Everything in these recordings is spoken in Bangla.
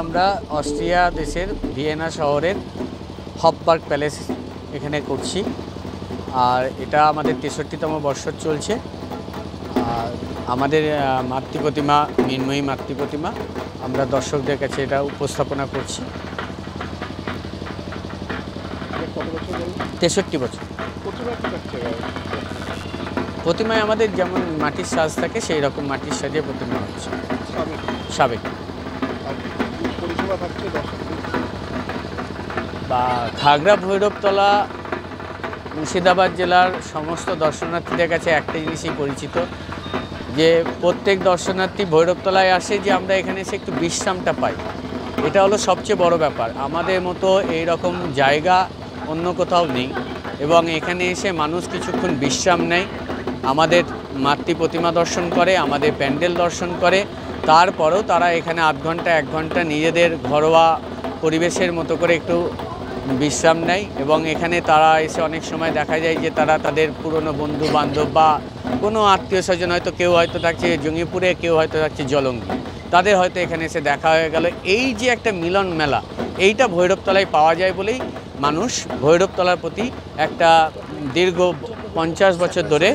আমরা অস্ট্রিয়া দেশের ভিয়েনা শহরের হফবার্গ প্যালেস এখানে করছি, আর এটা আমাদের ৬৩তম বর্ষ চলছে। আর আমাদের মাতৃপ্রতিমা, মৃন্ময়ী মাতৃপ্রতিমা, আমরা দর্শকদের কাছে এটা উপস্থাপনা করছি। ৬৩ বছর। প্রতিমায় আমাদের যেমন মাটির সাজ থাকে সেই রকম মাটির সাজে প্রতিমা হচ্ছে। সাবেক বা খাগড়া ভৈরবতলা মুর্শিদাবাদ জেলার সমস্ত দর্শনার্থীদের কাছে একটা জিনিসই পরিচিত, যে প্রত্যেক দর্শনার্থী ভৈরবতলায় আসে যে আমরা এখানে এসে একটু বিশ্রামটা পাই। এটা হলো সবচেয়ে বড় ব্যাপার। আমাদের মতো এই রকম জায়গা অন্য কোথাও নেই, এবং এখানে এসে মানুষ কিছুক্ষণ বিশ্রাম নেয়, আমাদের মাতৃ প্রতিমা দর্শন করে, আমাদের প্যান্ডেল দর্শন করে, তারপরেও তারা এখানে আধ ঘন্টা ১ ঘন্টা নিজেদের ঘরোয়া পরিবেশের মতো করে একটু বিশ্রাম নেয়। এবং এখানে তারা এসে অনেক সময় দেখা যায় যে তারা তাদের পুরনো বন্ধু বান্ধব বা কোনো আত্মীয় স্বজন, হয়তো কেউ হয়তো থাকছে জঙ্গিপুরে, কেউ হয়তো থাকছে জলঙ্গি, তাদের হয়তো এখানে এসে দেখা হয়ে গেল। এই যে একটা মিলন মেলা, এইটা ভৈরবতলায় পাওয়া যায় বলেই মানুষ ভৈরবতলার প্রতি একটা দীর্ঘ ৫০ বছর ধরে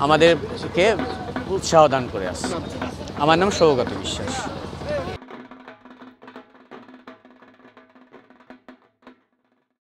আমাদেরকে উৎসাহ দান করে আসছে। আমার নাম সৌগত বিশ্বাস।